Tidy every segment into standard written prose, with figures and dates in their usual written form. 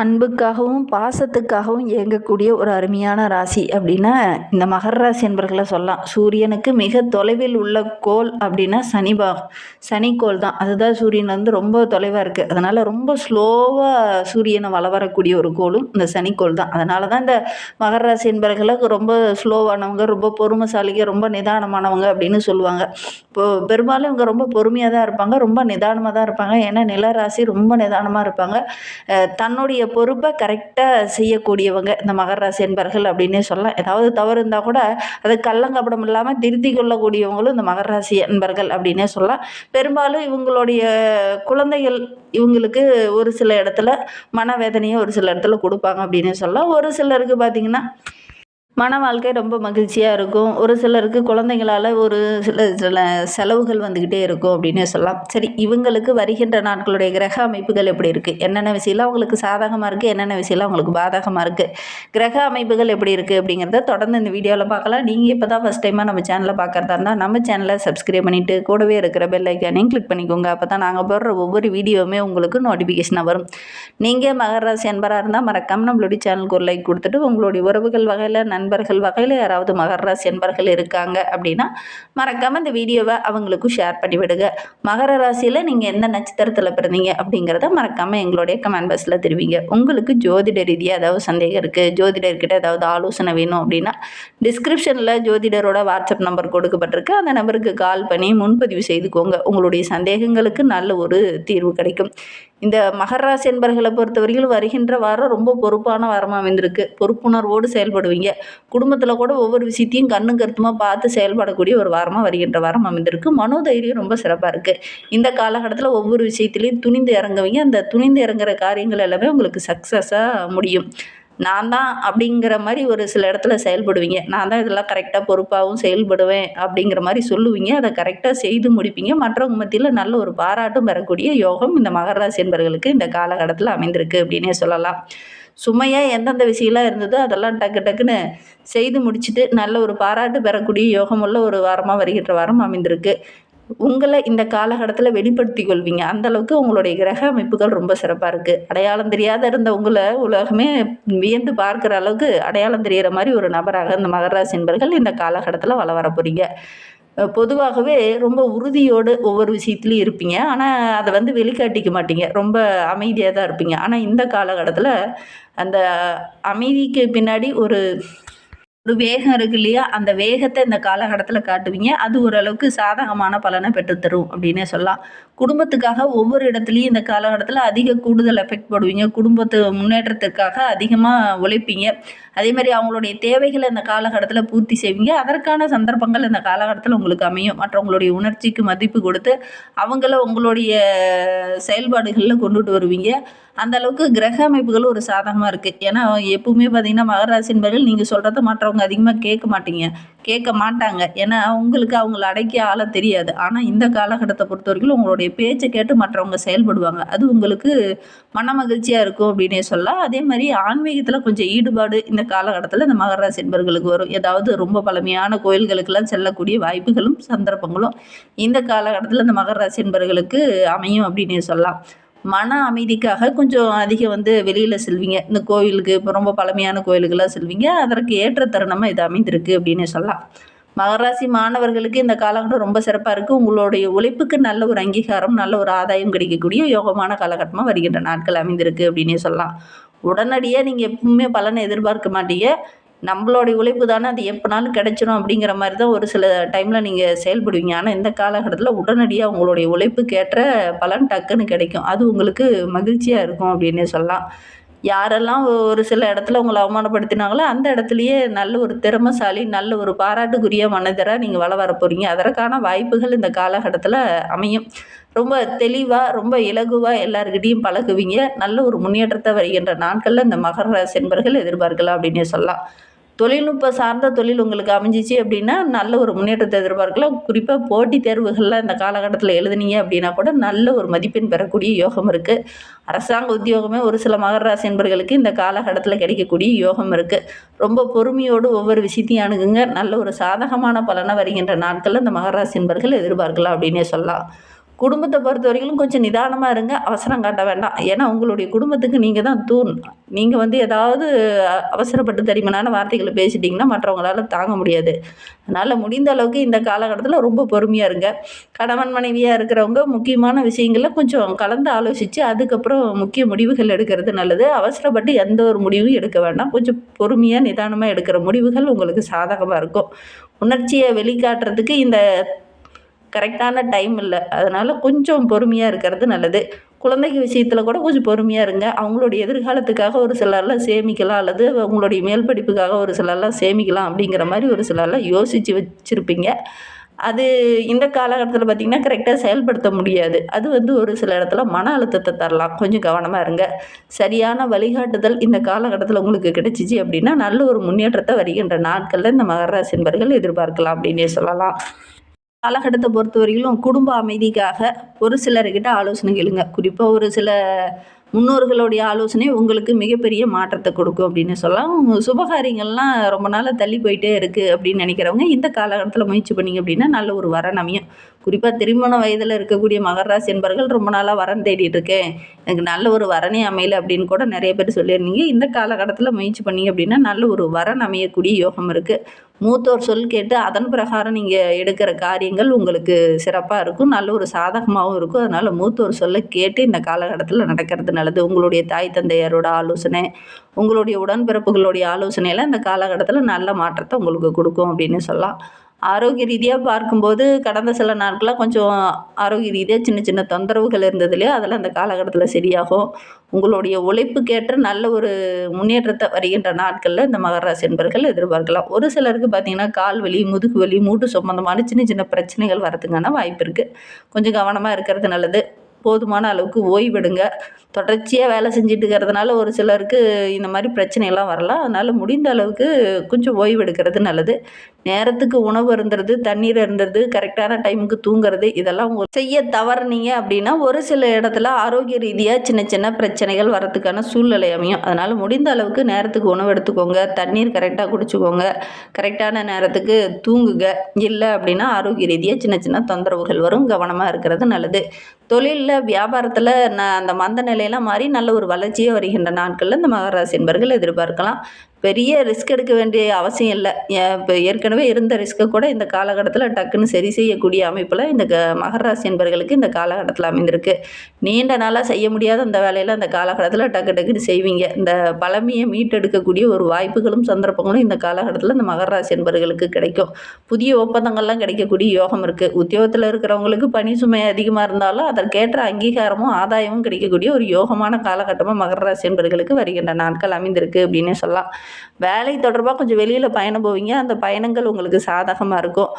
அன்புக்காகவும் பாசத்துக்காகவும் இயங்கக்கூடிய ஒரு அருமையான ராசி அப்படின்னா இந்த மகர ராசி என்பர்களை சொல்லலாம். சூரியனுக்கு மிக தொலைவில் உள்ள கோள் அப்படின்னா சனிக்கோள் தான். அதுதான் சூரியன் வந்து ரொம்ப தொலைவாக இருக்குது. அதனால் ரொம்ப ஸ்லோவாக சூரியனை வரக்கூடிய ஒரு கோளும் இந்த சனிக்கோள் தான். அதனால தான் இந்த மகர ராசி என்பர்களை ரொம்ப ஸ்லோவானவங்க, ரொம்ப பொறுமைசாலிங்க, ரொம்ப நிதானமானவங்க அப்படின்னு சொல்லுவாங்க. இப்போது பெரும்பாலும் இவங்க ரொம்ப பொறுமையாக தான் இருப்பாங்க, ரொம்ப நிதானமாக தான் இருப்பாங்க. ஏன்னா நிலராசி ரொம்ப நிதானமாக இருப்பாங்க. தன்னுடைய பொறுப்பை கரெக்டாக செய்யக்கூடியவங்க இந்த மகர ராசி என்பர்கள் அப்படின்னே சொல்லலாம். ஏதாவது தவறு இருந்தால் கூட அதை கள்ளங்கபடம் இல்லாமல் திருத்தி கொள்ளக்கூடியவங்களும் இந்த மகர ராசி என்பர்கள் அப்படின்னே சொல்லலாம். பெரும்பாலும் இவங்களுடைய குழந்தைகள் இவங்களுக்கு ஒரு சில இடத்துல மனவேதனையை ஒரு சில இடத்துல கொடுப்பாங்க அப்படின்னே சொல்லலாம். ஒரு சிலருக்கு பார்த்திங்கன்னா மன வாழ்க்கை ரொம்ப மகிழ்ச்சியாக இருக்கும். ஒரு சிலருக்கு குழந்தைங்களால் ஒரு சில சில செலவுகள் வந்துக்கிட்டே இருக்கும் அப்படின்னே சொல்லலாம். சரி, இவங்களுக்கு வருகின்ற நாட்களுடைய கிரக அமைப்புகள் எப்படி இருக்குது, என்னென்ன விஷயம்லாம் அவங்களுக்கு சாதகமாக இருக்குது, என்னென்ன விஷயம்லாம் அவங்களுக்கு பாதகமாக இருக்குது, கிரக அமைப்புகள் எப்படி இருக்குது அப்படிங்கிறத தொடர்ந்து இந்த வீடியோவில் பார்க்கலாம். நீங்கள் இப்போ தான் ஃபஸ்ட் டைமாக நம்ம சேனலை பார்க்குறதா இருந்தால் நம்ம சேனலை சப்ஸ்கிரைப் பண்ணிவிட்டு கூடவே இருக்கிற பெல் ஐக்கானையும் கிளிக் பண்ணிக்கோங்க. அப்போ தான் நாங்கள் போடுற ஒவ்வொரு வீடியோவுமே உங்களுக்கு நோட்டிஃபிகேஷனாக வரும். நீங்கள் மகர ராசி என்பராக இருந்தால் மறக்காமல் நம்மளுடைய சேனலுக்கு ஒரு லைக் கொடுத்துட்டு உங்களுடைய உறவுகள் வகையில் நண்பர்கள் வகையில் யாராவது மகர ராசி என்பர்கள் இருக்காங்க அப்படின்னா மறக்காமல் இந்த வீடியோவை அவங்களுக்கும் ஷேர் பண்ணி விடுங்க. மகர ராசியில் நீங்கள் எந்த நட்சத்திரத்தில் பிறந்தீங்க அப்படிங்கிறத மறக்காமல் எங்களுடைய கமெண்ட் பாக்ஸில் தெரிவிங்க. உங்களுக்கு ஜோதிட ரீதியாக ஏதாவது சந்தேகம் இருக்குது, ஜோதிடர்கிட்ட ஏதாவது ஆலோசனை வேணும் அப்படின்னா டிஸ்கிரிப்ஷனில் ஜோதிடரோட வாட்ஸ்அப் நம்பர் கொடுக்கப்பட்டிருக்கு. அந்த நம்பருக்கு கால் பண்ணி முன்பதிவு செய்துக்கோங்க. உங்களுடைய சந்தேகங்களுக்கு நல்ல ஒரு தீர்வு கிடைக்கும். இந்த மகர ராசி என்பர்களை பொறுத்தவரையில் வருகின்ற வாரம் ரொம்ப பொறுப்பான வாரமாக அமைந்திருக்கு. பொறுப்புணர்வோடு செயல்படுவீங்க. குடும்பத்தில் கூட ஒவ்வொரு விஷயத்தையும் கண்ணும் கருத்துமாக பார்த்து செயல்படக்கூடிய ஒரு வாரமாக வருகின்ற வாரம் அமைந்திருக்கு. மனோதைரியம் ரொம்ப சிறப்பாக இருக்குது. இந்த காலகட்டத்தில் ஒவ்வொரு விஷயத்துலையும் துணிந்து இறங்குவீங்க. அந்த துணிந்து இறங்குற காரியங்கள் எல்லாமே உங்களுக்கு சக்ஸஸாக முடியும். நான் தான் அப்படிங்கிற மாதிரி ஒரு சில இடத்துல செயல்படுவீங்க. நான் தான் இதெல்லாம் கரெக்டாக பொறுப்பாகவும் செயல்படுவேன் அப்படிங்கிற மாதிரி சொல்லுவீங்க. அதை கரெக்டாக செய்து முடிப்பீங்க. மற்றவங்க மத்தியில் நல்ல ஒரு பாராட்டும் பெறக்கூடிய யோகம் இந்த மகர ராசி என்பவர்களுக்கு இந்த காலகட்டத்தில் அமைந்திருக்கு அப்படின்னே சொல்லலாம். சுமையாக எந்தெந்த விஷயம்லாம் இருந்ததோ அதெல்லாம் டக்கு டக்குன்னு செய்து முடிச்சுட்டு நல்ல ஒரு பாராட்டு பெறக்கூடிய யோகமுள்ள ஒரு வாரமாக வருகின்ற வாரம் அமைந்திருக்கு. உங்களை இந்த காலகட்டத்தில் வெளிப்படுத்தி கொள்வீங்க. அந்தளவுக்கு உங்களுடைய கிரக அமைப்புகள் ரொம்ப சிறப்பாக இருக்குது. அடையாளம் தெரியாத இருந்த உங்களை உலகமே வியந்து பார்க்குற அளவுக்கு அடையாளம் தெரிகிற மாதிரி ஒரு நபராக இந்த மகர ராசி என்பர்கள் இந்த காலகட்டத்தில் வர போகிறீங்க. பொதுவாகவே ரொம்ப உறுதியோடு ஒவ்வொரு விஷயத்துலையும் இருப்பீங்க. ஆனால் அதை வந்து வெளிக்காட்டிக்க மாட்டீங்க. ரொம்ப அமைதியாக தான் இருப்பீங்க. ஆனால் இந்த காலகட்டத்தில் அந்த அமைதிக்கு பின்னாடி ஒரு வேகம் இருக்கு இல்லையா, அந்த வேகத்தை இந்த காலகட்டத்தில் காட்டுவீங்க. அது ஓரளவுக்கு சாதகமான பலனை பெற்றுத்தரும் அப்படின்னே சொல்லலாம். குடும்பத்துக்காக ஒவ்வொரு இடத்துலையும் இந்த காலகட்டத்தில் அதிக கூடுதல் எஃபெக்ட் போடுவீங்க. குடும்பத்து முன்னேற்றத்திற்காக அதிகமாக உழைப்பீங்க. அதே மாதிரி அவங்களுடைய தேவைகளை இந்த காலகட்டத்தில் பூர்த்தி செய்வீங்க. அதற்கான சந்தர்ப்பங்கள் இந்த காலகட்டத்தில் உங்களுக்கு அமையும். மற்றவங்களுடைய உணர்ச்சிக்கு மதிப்பு கொடுத்து அவங்கள உங்களுடைய செயல்பாடுகளில் கொண்டுட்டு வருவீங்க. அந்த அளவுக்கு கிரக அமைப்புகளும் ஒரு சாதகமாக இருக்குது. ஏன்னா எப்பவுமே பார்த்திங்கன்னா மகர ராசி என்பவர்கள் நீங்கள் சொல்கிறத மற்றவங்க அதிகமாக கேட்க மாட்டாங்க. ஏன்னா உங்களுக்கு அவங்கள அடக்கி ஆள தெரியாது. ஆனால் இந்த காலகட்டத்தை பொறுத்த வரைக்கும் உங்களுடைய பேச்சை கேட்டு மற்றவங்க செயல்படுவாங்க. அது உங்களுக்கு மன மகிழ்ச்சியாக இருக்கும் அப்படின்னே சொல்லலாம். அதே மாதிரி ஆன்மீகத்தில் கொஞ்சம் ஈடுபாடு இந்த காலகட்டத்தில் இந்த மகர ராசி என்பவர்களுக்கு வரும். ஏதாவது ரொம்ப பழமையான கோயில்களுக்கெல்லாம் செல்லக்கூடிய வாய்ப்புகளும் சந்தர்ப்பங்களும் இந்த காலகட்டத்தில் இந்த மகர ராசி என்பவர்களுக்கு அமையும் அப்படின்னே சொல்லலாம். மன அமைதிக்காக கொஞ்சம் அதிகம் வெளியில் செல்வீங்க. இந்த கோவிலுக்கு இப்போ ரொம்ப பழமையான கோயிலுக்கெல்லாம் செல்வீங்க. அதற்கு ஏற்ற தருணமாக இது அமைந்திருக்கு அப்படின்னு சொல்லலாம். மகராசி மாணவர்களுக்கு இந்த காலகட்டம் ரொம்ப சிறப்பாக இருக்குது. உங்களுடைய உழைப்புக்கு நல்ல ஒரு அங்கீகாரம், நல்ல ஒரு ஆதாயம் கிடைக்கக்கூடிய யோகமான காலகட்டமாக வருகின்ற நாட்கள் அமைந்திருக்கு அப்படின்னே சொல்லலாம். உடனடியாக நீங்கள் எப்பவுமே பலனை எதிர்பார்க்க மாட்டீங்க. நம்மளுடைய உழைப்பு தானே, அது எப்போனாலும் கிடைச்சிடும் அப்படிங்கிற மாதிரி தான் ஒரு சில டைமில் நீங்கள் செயல்படுவீங்க. ஆனால் இந்த காலகட்டத்தில் உடனடியாக உங்களுடைய உழைப்புக்கு ஏற்ற பலன் டக்குன்னு கிடைக்கும். அது உங்களுக்கு மகிழ்ச்சியாக இருக்கும் அப்படின்னே சொல்லலாம். யாரெல்லாம் ஒரு சில இடத்துல உங்களை அவமானப்படுத்தினாங்களோ அந்த இடத்துலையே நல்ல ஒரு திறமைசாலி, நல்ல ஒரு பாராட்டுக்குரிய மனிதராக நீங்கள் வர போகிறீங்க. அதற்கான வாய்ப்புகள் இந்த காலகட்டத்தில் அமையும். ரொம்ப தெளிவாக, ரொம்ப இலகுவாக எல்லாருக்கிட்டையும் பழகுவீங்க. நல்ல ஒரு முன்னேற்றத்தை வருகின்ற நாட்களில் இந்த மகர ராசி என்பர்கள் எதிர்பார்க்கலாம் அப்படின்னே சொல்லலாம். தொழில்நுட்ப சார்ந்த தொழில் உங்களுக்கு அமைஞ்சிச்சு அப்படின்னா நல்ல ஒரு முன்னேற்றத்தை எதிர்பார்க்கலாம். குறிப்பாக போட்டித் தேர்வுகளில் இந்த காலகட்டத்தில் எழுதுனீங்க அப்படின்னா கூட நல்ல ஒரு மதிப்பெண் பெறக்கூடிய யோகம் இருக்குது. அரசாங்க உத்தியோகமே ஒரு சில மகர ராசி என்பர்களுக்கு இந்த காலகட்டத்தில் கிடைக்கக்கூடிய யோகம் இருக்குது. ரொம்ப பொறுமையோடு ஒவ்வொரு விஷயத்தையும் அணுகுங்க. நல்ல ஒரு சாதகமான பலனை வருகின்ற நாட்களில் இந்த மகர ராசி என்பர்கள் எதிர்பார்க்கலாம் அப்படின்னே சொல்லலாம். குடும்பத்தை பொறுத்த வரைக்கும் கொஞ்சம் நிதானமாக இருங்க, அவசரம் காட்ட வேண்டாம். ஏன்னா உங்களுடைய குடும்பத்துக்கு நீங்கள் தான் தூண். நீங்கள் வந்து ஏதாவது அவசரப்பட்டு தடிமனான வார்த்தைகளை பேசிட்டிங்கன்னா மற்றவங்களால தாங்க முடியாது. அதனால் முடிந்த அளவுக்கு இந்த காலகட்டத்தில் ரொம்ப பொறுமையாக இருங்க. கணவன் மனைவியாக இருக்கிறவங்க முக்கியமான விஷயங்களில் கொஞ்சம் கலந்து ஆலோசித்து அதுக்கப்புறம் முக்கிய முடிவுகள் எடுக்கிறது நல்லது. அவசரப்பட்டு எந்த ஒரு முடிவும் எடுக்க வேண்டாம். கொஞ்சம் பொறுமையாக நிதானமாக எடுக்கிற முடிவுகள் உங்களுக்கு சாதகமாக இருக்கும். உணர்ச்சியை வெளிக்காட்டுறதுக்கு இந்த கரெக்டான டைம் இல்லை. அதனால் கொஞ்சம் பொறுமையாக இருக்கிறது நல்லது. குழந்தைங்க விஷயத்தில் கூட கொஞ்சம் பொறுமையாக இருங்க. அவங்களுடைய எதிர்காலத்துக்காக ஒரு சிலர்லாம் சேமிக்கலாம், அல்லது அவங்களுடைய மேல் படிப்புக்காக ஒரு சிலர்லாம் சேமிக்கலாம் அப்படிங்கிற மாதிரி ஒரு சிலர்லாம் யோசித்து வச்சுருப்பீங்க. அது இந்த காலகட்டத்தில் பார்த்திங்கன்னா கரெக்டாக செயல்படுத்த முடியாது. அது வந்து ஒரு சில இடத்துல மன அழுத்தத்தை தரலாம். கொஞ்சம் கவனமாக இருங்க. சரியான வழிகாட்டுதல் இந்த காலகட்டத்தில் உங்களுக்கு கிடைச்சிச்சு அப்படின்னா நல்ல ஒரு முன்னேற்றத்தை வருகின்ற நாட்களில் இந்த மகர ராசி என்பர்கள் எதிர்பார்க்கலாம் அப்படின்னே சொல்லலாம். காலகட்டத்தை பொறுத்தவரையிலும் குடும்ப அமைதிக்காக ஒரு சிலர்கிட்ட ஆலோசனை கேளுங்க. குறிப்பாக ஒரு சில முன்னோர்களுடைய ஆலோசனை உங்களுக்கு மிகப்பெரிய மாற்றத்தை கொடுக்கும் அப்படின்னு சொல்லலாம். சுபகாரியங்கள்லாம் ரொம்ப நாளாக தள்ளி போயிட்டே இருக்குது அப்படின்னு நினைக்கிறவங்க இந்த காலகட்டத்தில் முயற்சி பண்ணிங்க அப்படின்னா நல்ல ஒரு வரன் அமையும். குறிப்பாக திருமண வயதில் இருக்கக்கூடிய மகர ராசி என்பர்கள் ரொம்ப நாளாக வரன் தேடிட்டு இருக்கேன், எனக்கு நல்ல ஒரு வரனே அமையல அப்படின்னு கூட நிறைய பேர் சொல்லியிருந்தீங்க. இந்த காலகட்டத்தில் முயற்சி பண்ணிங்க அப்படின்னா நல்ல ஒரு வரன் அமையக்கூடிய யோகம் இருக்குது. மூத்தோர் சொல் கேட்டு அதன் பிரகாரம் நீங்கள் எடுக்கிற காரியங்கள் உங்களுக்கு சிறப்பாக இருக்கும், நல்ல ஒரு சாதகமாகவும் இருக்கும். அதனால் மூத்தோர் சொல்ல கேட்டு இந்த காலகட்டத்தில் நடக்கிறது நல்லது. உங்களுடைய தாய் தந்தையரோட ஆலோசனை, உங்களுடைய உடன்பிறப்புகளுடைய ஆலோசனையெல்லாம் இந்த காலகட்டத்தில் நல்ல மாற்றத்தை உங்களுக்கு கொடுக்கும் அப்படின்னு சொல்லலாம். ஆரோக்கிய ரீதியாக பார்க்கும்போது கடந்த சில நாட்களாக கொஞ்சம் ஆரோக்கிய ரீதியாக சின்ன சின்ன தொந்தரவுகள் இருந்தது இல்லையா, அதெல்லாம் அந்த காலகட்டத்தில் சரியாகும். உங்களுடைய உழைப்புக்கேற்ற நல்ல ஒரு முன்னேற்றத்தை வருகின்ற நாட்களில் இந்த மகர ராசி என்பர்கள் எதிர்பார்க்கலாம். ஒரு சிலருக்கு பார்த்திங்கன்னா கால் வலி, முதுகு வலி, மூட்டு சம்பந்தமான சின்ன சின்ன பிரச்சனைகள் வரதுக்கான வாய்ப்பு இருக்குது. கொஞ்சம் கவனமாக இருக்கிறது நல்லது. போதுமான அளவுக்கு ஓய்வெடுங்க. தொடர்ச்சியாக வேலை செஞ்சுட்டு இருக்கிறதுனால ஒரு சிலருக்கு இந்த மாதிரி பிரச்சனையெல்லாம் வரலாம். அதனால் முடிந்த அளவுக்கு கொஞ்சம் ஓய்வு எடுக்கிறது நல்லது. நேரத்துக்கு உணவு அருந்துறது, தண்ணீர் அருந்துறது, கரெக்டான டைமுக்கு தூங்குறது, இதெல்லாம் செய்ய தவறுனீங்க அப்படின்னா ஒரு சில இடத்துல ஆரோக்கிய ரீதியாக சின்ன சின்ன பிரச்சனைகள் வரதுக்கான சூழ்நிலை அமையும். அதனால் முடிந்த அளவுக்கு நேரத்துக்கு உணவு எடுத்துக்கோங்க, தண்ணீர் கரெக்டாக குடிச்சுக்கோங்க, கரெக்டான நேரத்துக்கு தூங்குங்க. இல்லை அப்படின்னா ஆரோக்கிய ரீதியாக சின்ன சின்ன தொந்தரவுகள் வரும், கவனமாக இருக்கிறது நல்லது. தொழிலில் வியாபாரத்தில் அந்த மந்த நிலையெல்லாம் மாறி நல்ல ஒரு வளர்ச்சியே வருகின்ற நாட்களில் இந்த மகர ராசி என்பர்கள் எதிர்பார்க்கலாம். பெரிய ரிஸ்க் எடுக்க வேண்டிய அவசியம் இல்லை. இப்போ ஏற்கனவே இருந்த ரிஸ்க்கை கூட இந்த காலகட்டத்தில் டக்குன்னு சரி செய்யக்கூடிய அமைப்பில் இந்த மகர ராசி என்பர்களுக்கு இந்த காலகட்டத்தில் அமைந்திருக்கு. நீண்ட நாளாக செய்ய முடியாத அந்த வேலையில் அந்த காலகட்டத்தில் டக்குன்னு செய்வீங்க. இந்த பழமையை மீட்டெடுக்கக்கூடிய ஒரு வாய்ப்புகளும் சந்தர்ப்பங்களும் இந்த காலகட்டத்தில் இந்த மகர ராசி என்பர்களுக்கு கிடைக்கும். புதிய ஒப்பந்தங்கள்லாம் கிடைக்கக்கூடிய யோகம் இருக்குது. உத்தியோகத்தில் இருக்கிறவங்களுக்கு பணி சுமை அதிகமாக இருந்தாலும் அதற்கேற்ற அங்கீகாரமும் ஆதாயமும் கிடைக்கக்கூடிய ஒரு யோகமான காலகட்டமாக மகர ராசி என்பர்களுக்கு வருகின்ற நாட்கள் அமைந்திருக்கு அப்படின்னே சொல்லலாம். வேலை தொடர்பாக கொஞ்சம் வெளியில் பயணம் போவீங்க. அந்த பயணங்கள் உங்களுக்கு சாதகமாக இருக்கும்.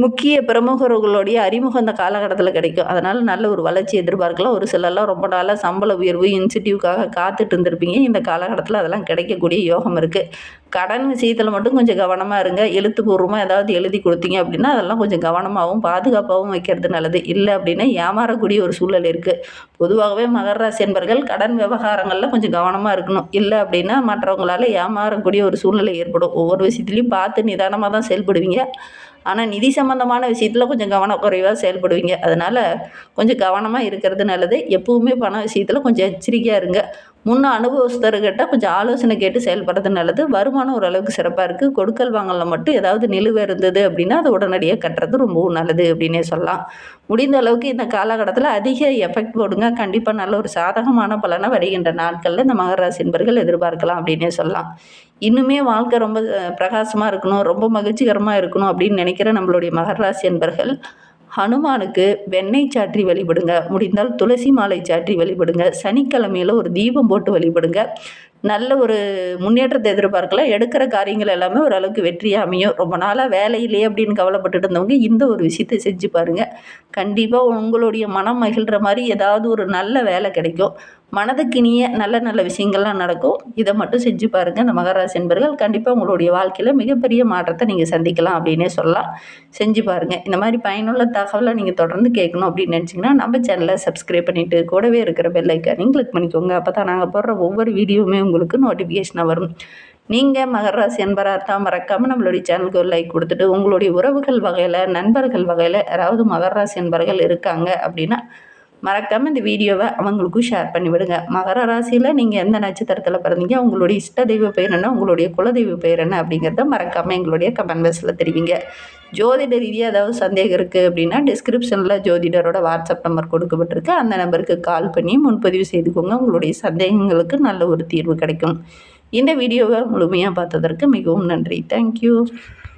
முக்கிய பிரமுகர்களுடைய அறிமுகம் அந்த காலகட்டத்தில் கிடைக்கும். அதனால் நல்ல ஒரு வளர்ச்சி எதிர்பார்க்கலாம். ஒரு சிலர்லாம் ரொம்ப நாளாக சம்பள உயர்வு, இன்சென்டிவ்க்காக காத்துட்டு இருந்திருப்பீங்க. இந்த காலகட்டத்தில் அதெல்லாம் கிடைக்கக்கூடிய யோகம் இருக்குது. கடன் விஷயத்தில் மட்டும் கொஞ்சம் கவனமாக இருங்க. எழுத்துப்பூர்வமாக ஏதாவது எழுதி கொடுத்தீங்க அப்படின்னா அதெல்லாம் கொஞ்சம் கவனமாகவும் பாதுகாப்பாகவும் வைக்கிறது நல்லது. இல்லை அப்படின்னா ஏமாறக்கூடிய ஒரு சூழல் இருக்குது. பொதுவாகவே மகர ராசி என்பர்கள் கடன் விவகாரங்களில் கொஞ்சம் கவனமாக இருக்கணும். இல்லை அப்படின்னா மற்றவங்களால் ஏமாறக்கூடிய ஒரு சூழ்நிலை ஏற்படும். ஒவ்வொரு விஷயத்துலையும் பார்த்து நிதானமாக தான் செயல்படுவீங்க. ஆனால் நிதி சம்மந்தமான விஷயத்தில் கொஞ்சம் கவனக்குறைவாக செயல்படுவீங்க. அதனால் கொஞ்சம் கவனமாக இருக்கிறது நல்லது. எப்பவுமே பண விஷயத்தில் கொஞ்சம் எச்சரிக்கையாக இருங்க. முன்ன அனுபவஸ்தர்கிட்ட கொஞ்சம் ஆலோசனை கேட்டு செயல்படுறது நல்லது. வருமானம் ஓரளவுக்கு சிறப்பாக இருக்குது. கொடுக்கல் வாங்கலில் மட்டும் ஏதாவது நிலுவை இருந்தது அப்படின்னா அதை உடனடியாக கட்டுறது ரொம்பவும் நல்லது அப்படின்னே சொல்லலாம். முடிந்த அளவுக்கு இந்த காலகட்டத்தில் அதிக எஃபெக்ட் போடுங்க. கண்டிப்பாக நல்ல ஒரு சாதகமான பலனை வருகின்ற நாட்களில் இந்த மகர ராசி என்பர்கள் எதிர்பார்க்கலாம் அப்படின்னே சொல்லலாம். இன்னுமே வாழ்க்கை ரொம்ப பிரகாசமாக இருக்கணும், ரொம்ப மகிழ்ச்சிகரமாக இருக்கணும் அப்படின்னு நினைக்கிற நம்மளுடைய மகர ராசி என்பர்கள் ஹனுமானுக்கு வெண்ணெய் சாற்றி வழிபடுங்க. முடிந்தால் துளசி மாலை சாற்றி வழிபடுங்க. சனிக்கிழமையில் ஒரு தீபம் போட்டு வழிபடுங்க. நல்ல ஒரு முன்னேற்றத்தை எதிர்பார்க்கலாம். எடுக்கிற காரியங்கள் எல்லாமே ஓரளவுக்கு வெற்றியாக அமையும். ரொம்ப நாளாக வேலை இல்லையே அப்படின்னு கவலைப்பட்டுட்டு இருந்தவங்க இந்த ஒரு விஷயத்தை செஞ்சு பாருங்கள். கண்டிப்பாக உங்களுடைய மனம் மகிழ்கிற மாதிரி ஏதாவது ஒரு நல்ல வேலை கிடைக்கும். மனதுக்கினிய நல்ல நல்ல விஷயங்கள்லாம் நடக்கும். இதை மட்டும் செஞ்சு பாருங்கள். இந்த மகர ராசி என்பர்கள் கண்டிப்பாக உங்களுடைய வாழ்க்கையில் மிகப்பெரிய மாற்றத்தை நீங்கள் சந்திக்கலாம் அப்படின்னே சொல்லலாம். செஞ்சு பாருங்கள். இந்த மாதிரி பயனுள்ள தகவலை நீங்கள் தொடர்ந்து கேட்கணும் அப்படின்னு நினச்சிங்கன்னா நம்ம சேனலை சப்ஸ்கிரைப் பண்ணிவிட்டு கூடவே இருக்கிற பெல் ஐக்கானையும் கிளிக் பண்ணிக்கோங்க. அப்போ தான் நாங்கள் போடுற ஒவ்வொரு வீடியோவுமே உங்களுக்கு நோட்டிஃபிகேஷனாக வரும். நீங்கள் மகர ராசி என்பராக இருந்தால் மறக்காமல் நம்மளுடைய சேனலுக்கு ஒரு லைக் கொடுத்துட்டு உங்களுடைய உறவுகள் வகையில் நண்பர்கள் வகையில் யாராவது மகர ராசி என்பர்கள் இருக்காங்க அப்படின்னா மறக்காமல் இந்த வீடியோவை அவங்களுக்கும் ஷேர் பண்ணிவிடுங்க. மகர ராசியில் நீங்கள் எந்த நட்சத்திரத்தில் பிறந்தீங்க, உங்களுடைய இஷ்ட தெய்வ பெயர் என்ன, உங்களுடைய குலதெய்வ பெயர் என்ன அப்படிங்கிறத மறக்காமல் எங்களுடைய கமெண்ட் பாக்ஸில் தெரிவிங்க. ஜோதிட ரீதியாக ஏதாவது சந்தேகம் இருக்குது அப்படின்னா டிஸ்கிரிப்ஷனில் ஜோதிடரோட வாட்ஸ்அப் நம்பர் கொடுக்கப்பட்டிருக்கு. அந்த நம்பருக்கு கால் பண்ணி முன்பதிவு செய்துக்கோங்க. உங்களுடைய சந்தேகங்களுக்கு நல்ல ஒரு தீர்வு கிடைக்கும். இந்த வீடியோவை முழுமையாக பார்த்ததற்கு மிகவும் நன்றி. தேங்க்யூ.